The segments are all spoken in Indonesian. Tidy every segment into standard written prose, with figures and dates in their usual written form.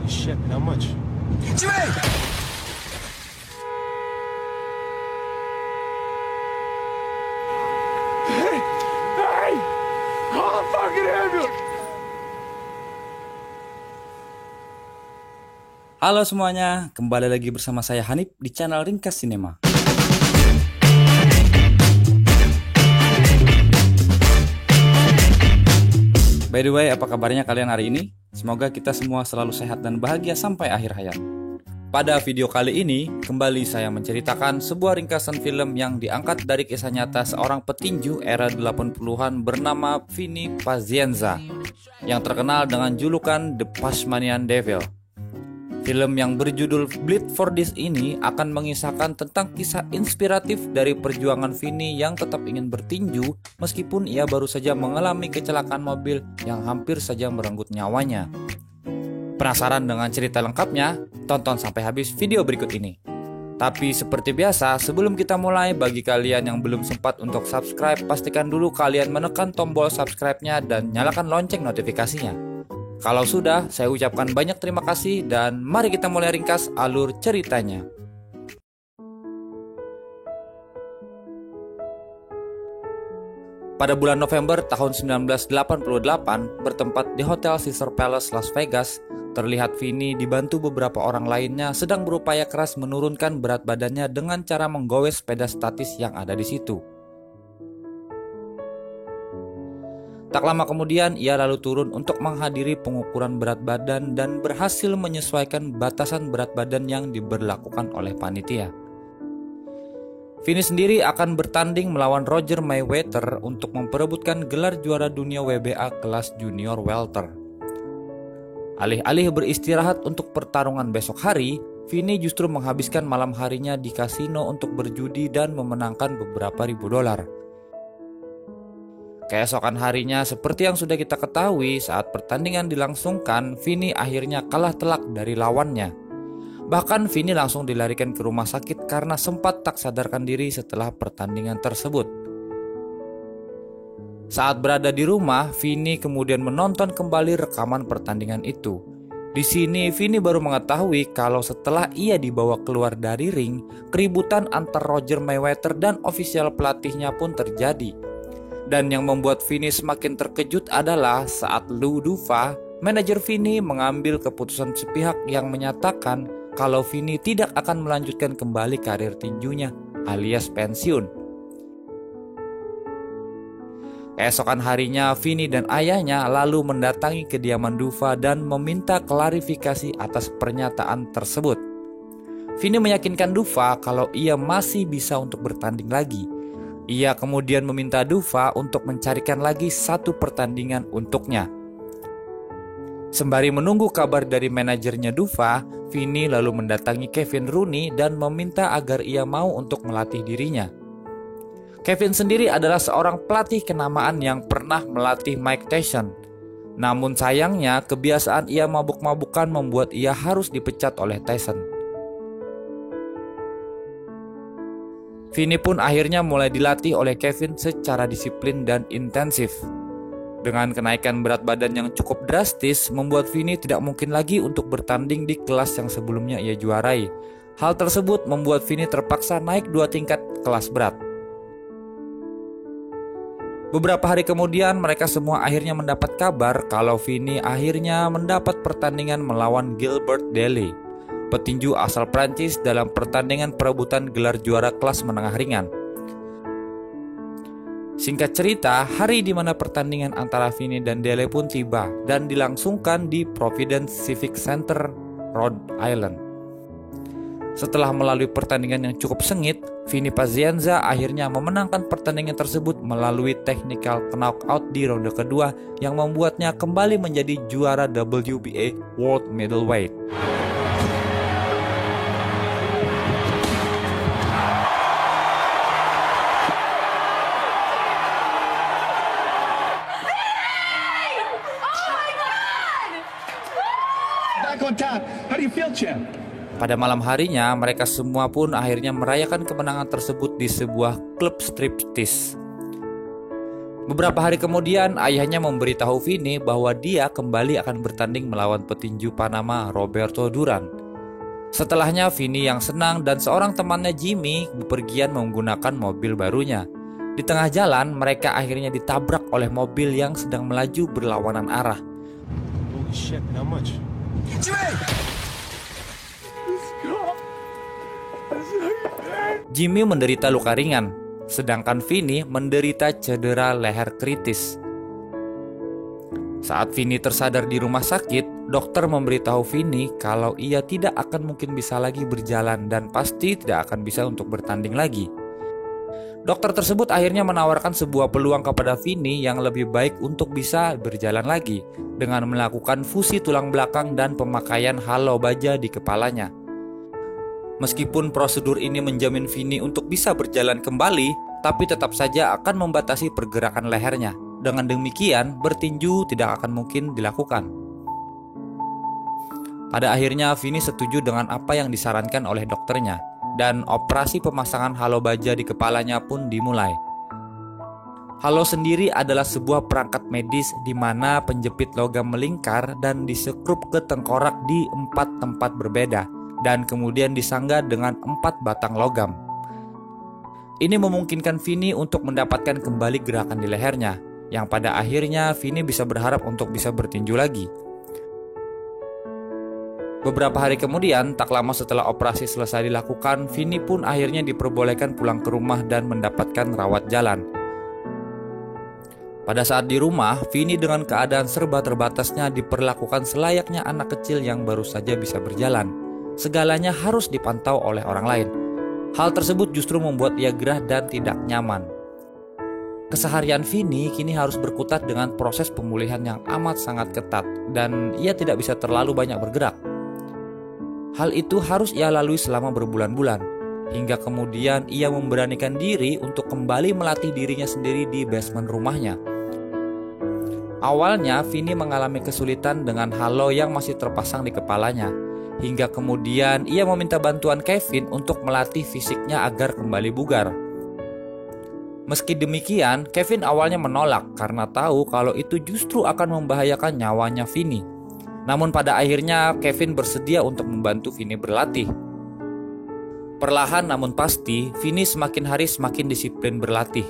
Shit, how much? Jimmy! Hey! Call a fucking ambulance! Halo semuanya, kembali lagi bersama saya Hanif di channel Ringkas Cinema. By the way, apa kabarnya kalian hari ini? Semoga kita semua selalu sehat dan bahagia sampai akhir hayat. Pada video kali ini, kembali saya menceritakan sebuah ringkasan film yang diangkat dari kisah nyata seorang petinju era 80-an bernama Vinny Pazienza, yang terkenal dengan julukan The Tasmanian Devil. Film yang berjudul Bleed for This ini akan mengisahkan tentang kisah inspiratif dari perjuangan Vinny yang tetap ingin bertinju meskipun ia baru saja mengalami kecelakaan mobil yang hampir saja merenggut nyawanya. Penasaran dengan cerita lengkapnya? Tonton sampai habis video berikut ini. Tapi seperti biasa, sebelum kita mulai, bagi kalian yang belum sempat untuk subscribe, pastikan dulu kalian menekan tombol subscribe-nya dan nyalakan lonceng notifikasinya. Kalau sudah, saya ucapkan banyak terima kasih dan mari kita mulai ringkas alur ceritanya. Pada bulan November tahun 1988, bertempat di Hotel Caesar Palace, Las Vegas, terlihat Vinny dibantu beberapa orang lainnya sedang berupaya keras menurunkan berat badannya dengan cara menggowes sepeda statis yang ada di situ. Tak lama kemudian, ia lalu turun untuk menghadiri pengukuran berat badan dan berhasil menyesuaikan batasan berat badan yang diberlakukan oleh panitia. Vinny sendiri akan bertanding melawan Roger Mayweather untuk memperebutkan gelar juara dunia WBA kelas junior welter. Alih-alih beristirahat untuk pertarungan besok hari, Vinny justru menghabiskan malam harinya di kasino untuk berjudi dan memenangkan beberapa ribu dolar. Keesokan harinya, seperti yang sudah kita ketahui, saat pertandingan dilangsungkan, Vinny akhirnya kalah telak dari lawannya. Bahkan Vinny langsung dilarikan ke rumah sakit karena sempat tak sadarkan diri setelah pertandingan tersebut. Saat berada di rumah, Vinny kemudian menonton kembali rekaman pertandingan itu. Di sini, Vinny baru mengetahui kalau setelah ia dibawa keluar dari ring, keributan antar Roger Mayweather dan ofisial pelatihnya pun terjadi. Dan yang membuat Vinny semakin terkejut adalah saat Lou Duva, manajer Vinny, mengambil keputusan sepihak yang menyatakan kalau Vinny tidak akan melanjutkan kembali karir tinjunya alias pensiun. Keesokan harinya, Vinny dan ayahnya lalu mendatangi kediaman Duva dan meminta klarifikasi atas pernyataan tersebut. Vinny meyakinkan Duva kalau ia masih bisa untuk bertanding lagi. Ia kemudian meminta Duva untuk mencarikan lagi satu pertandingan untuknya. Sembari menunggu kabar dari manajernya Duva, Vinny lalu mendatangi Kevin Rooney dan meminta agar ia mau untuk melatih dirinya. Kevin sendiri adalah seorang pelatih kenamaan yang pernah melatih Mike Tyson. Namun sayangnya, kebiasaan ia mabuk-mabukan membuat ia harus dipecat oleh Tyson. Vinny pun akhirnya mulai dilatih oleh Kevin secara disiplin dan intensif. Dengan kenaikan berat badan yang cukup drastis, membuat Vinny tidak mungkin lagi untuk bertanding di kelas yang sebelumnya ia juarai. Hal tersebut membuat Vinny terpaksa naik 2 tingkat kelas berat. Beberapa hari kemudian, mereka semua akhirnya mendapat kabar kalau Vinny akhirnya mendapat pertandingan melawan Gilbert Daly, petinju asal Prancis, dalam pertandingan perebutan gelar juara kelas menengah ringan. Singkat cerita, hari di mana pertandingan antara Vinny dan Daly pun tiba dan dilangsungkan di Providence Civic Center, Rhode Island. Setelah melalui pertandingan yang cukup sengit, Vinny Pazienza akhirnya memenangkan pertandingan tersebut melalui technical knockout di ronde kedua yang membuatnya kembali menjadi juara WBA World Middleweight. Pada malam harinya, mereka semua pun akhirnya merayakan kemenangan tersebut di sebuah klub striptease. Beberapa hari kemudian, ayahnya memberitahu Vini bahwa dia kembali akan bertanding melawan petinju Panama Roberto Duran. Setelahnya, Vini yang senang dan seorang temannya Jimmy bepergian menggunakan mobil barunya. Di tengah jalan, mereka akhirnya ditabrak oleh mobil yang sedang melaju berlawanan arah. Holy shit, how much? Jimmy menderita luka ringan, sedangkan Vini menderita cedera leher kritis. Saat Vini tersadar di rumah sakit, dokter memberitahu Vini kalau ia tidak akan mungkin bisa lagi berjalan dan pasti tidak akan bisa untuk bertanding lagi. Dokter tersebut akhirnya menawarkan sebuah peluang kepada Vini yang lebih baik untuk bisa berjalan lagi dengan melakukan fusi tulang belakang dan pemakaian halo baja di kepalanya. Meskipun prosedur ini menjamin Vini untuk bisa berjalan kembali, tapi tetap saja akan membatasi pergerakan lehernya. Dengan demikian, bertinju tidak akan mungkin dilakukan. Pada akhirnya, Vini setuju dengan apa yang disarankan oleh dokternya, dan operasi pemasangan halo baja di kepalanya pun dimulai. Halo sendiri adalah sebuah perangkat medis di mana penjepit logam melingkar dan disekrup ke tengkorak di 4 tempat berbeda, dan kemudian disangga dengan 4 batang logam. Ini memungkinkan Vini untuk mendapatkan kembali gerakan di lehernya, yang pada akhirnya Vini bisa berharap untuk bisa bertinju lagi. Beberapa hari kemudian, tak lama setelah operasi selesai dilakukan, Vini pun akhirnya diperbolehkan pulang ke rumah dan mendapatkan rawat jalan. Pada saat di rumah, Vini dengan keadaan serba terbatasnya diperlakukan selayaknya anak kecil yang baru saja bisa berjalan. Segalanya harus dipantau oleh orang lain. Hal tersebut justru membuat ia gerah dan tidak nyaman. Keseharian Vini kini harus berkutat dengan proses pemulihan yang amat sangat ketat dan ia tidak bisa terlalu banyak bergerak. Hal itu harus ia lalui selama berbulan-bulan, hingga kemudian ia memberanikan diri untuk kembali melatih dirinya sendiri di basement rumahnya. Awalnya Vini mengalami kesulitan dengan halo yang masih terpasang di kepalanya, hingga kemudian ia meminta bantuan Kevin untuk melatih fisiknya agar kembali bugar. Meski demikian, Kevin awalnya menolak karena tahu kalau itu justru akan membahayakan nyawanya Vini. Namun pada akhirnya Kevin bersedia untuk membantu Vini berlatih. Perlahan namun pasti, Vini semakin hari semakin disiplin berlatih.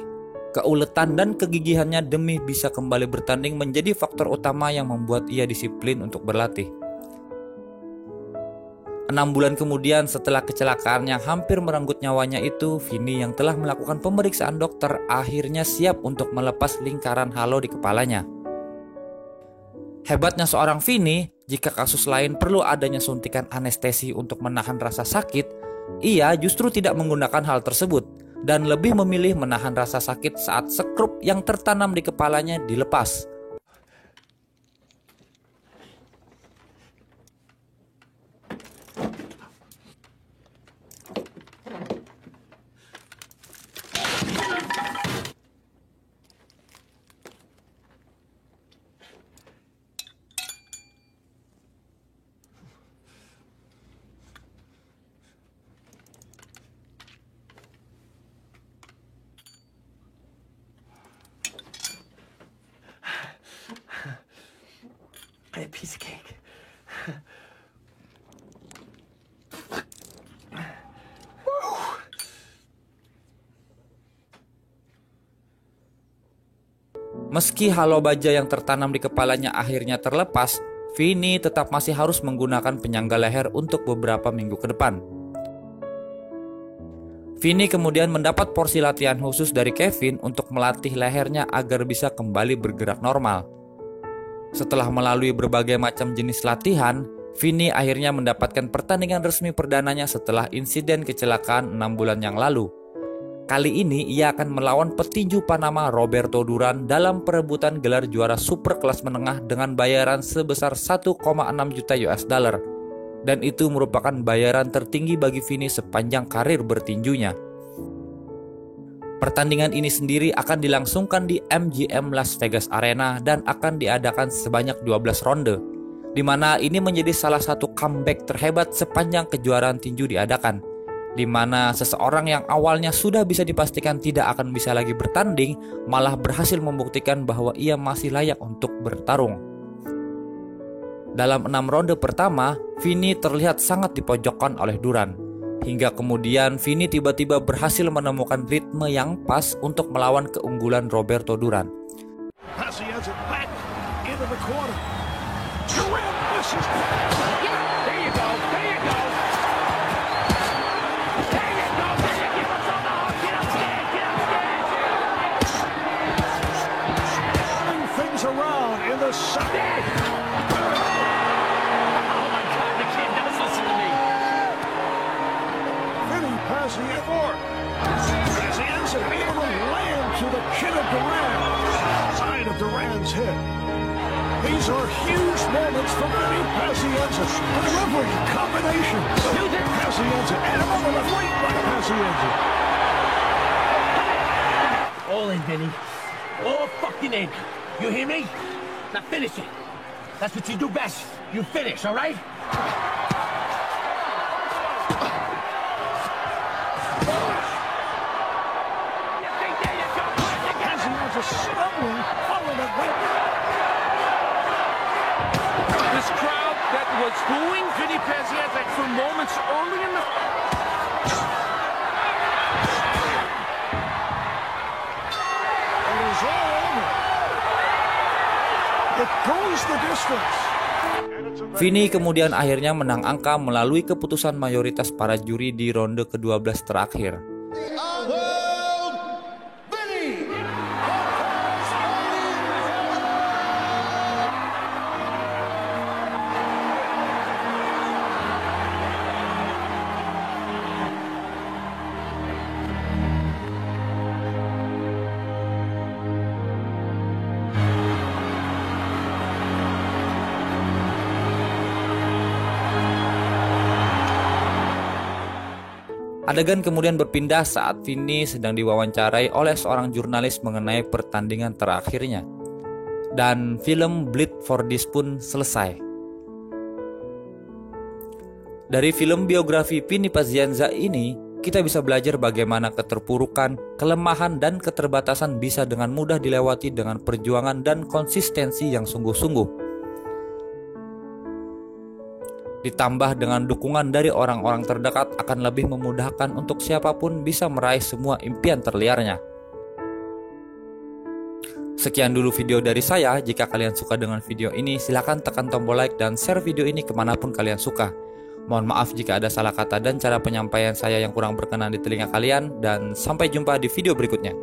Keuletan dan kegigihannya demi bisa kembali bertanding menjadi faktor utama yang membuat ia disiplin untuk berlatih. 6 bulan kemudian setelah kecelakaan yang hampir merenggut nyawanya itu, Vini yang telah melakukan pemeriksaan dokter akhirnya siap untuk melepas lingkaran halo di kepalanya. Hebatnya seorang Vini, jika kasus lain perlu adanya suntikan anestesi untuk menahan rasa sakit, ia justru tidak menggunakan hal tersebut dan lebih memilih menahan rasa sakit saat sekrup yang tertanam di kepalanya dilepas. A piece of cake. Meski halo baja yang tertanam di kepalanya akhirnya terlepas, Vini tetap masih harus menggunakan penyangga leher untuk beberapa minggu ke depan. Vini kemudian mendapat porsi latihan khusus dari Kevin untuk melatih lehernya agar bisa kembali bergerak normal. Setelah melalui berbagai macam jenis latihan, Vini akhirnya mendapatkan pertandingan resmi perdananya setelah insiden kecelakaan 6 bulan yang lalu. Kali ini ia akan melawan petinju Panama Roberto Duran dalam perebutan gelar juara super kelas menengah dengan bayaran sebesar 1,6 juta US dollar. Dan itu merupakan bayaran tertinggi bagi Vini sepanjang karir bertinjunya. Pertandingan ini sendiri akan dilangsungkan di MGM Las Vegas Arena dan akan diadakan sebanyak 12 ronde, di mana ini menjadi salah satu comeback terhebat sepanjang kejuaraan tinju diadakan. di mana seseorang yang awalnya sudah bisa dipastikan tidak akan bisa lagi bertanding malah berhasil membuktikan bahwa ia masih layak untuk bertarung. Dalam 6 ronde pertama, Vini terlihat sangat dipojokkan oleh Duran, hingga kemudian Vini tiba-tiba berhasil menemukan ritme yang pas untuk melawan keunggulan Roberto Duran. Pazienza able to land to the chin of Duran, side of Duran's head. These are huge moments for Vinny Pazienza. A delivery combination. Pazienza and another left right by Pazienza. All in, Vinny. All fucking in. You hear me? Now finish it. That's what you do best. You finish, all right? This crowd that was booing Vinny Pazienza for moments early in the... It is all over. It goes the distance. Vini kemudian akhirnya menang angka melalui keputusan mayoritas para juri di ronde ke-12 terakhir. Adegan kemudian berpindah saat Vini sedang diwawancarai oleh seorang jurnalis mengenai pertandingan terakhirnya. Dan film Bleed for This pun selesai. Dari film biografi Vinny Pazienza ini, kita bisa belajar bagaimana keterpurukan, kelemahan, dan keterbatasan bisa dengan mudah dilewati dengan perjuangan dan konsistensi yang sungguh-sungguh. Ditambah dengan dukungan dari orang-orang terdekat akan lebih memudahkan untuk siapapun bisa meraih semua impian terliarnya. Sekian dulu video dari saya. Jika kalian suka dengan video ini, silahkan tekan tombol like dan share video ini kemanapun kalian suka. Mohon maaf jika ada salah kata dan cara penyampaian saya yang kurang berkenan di telinga kalian, dan sampai jumpa di video berikutnya.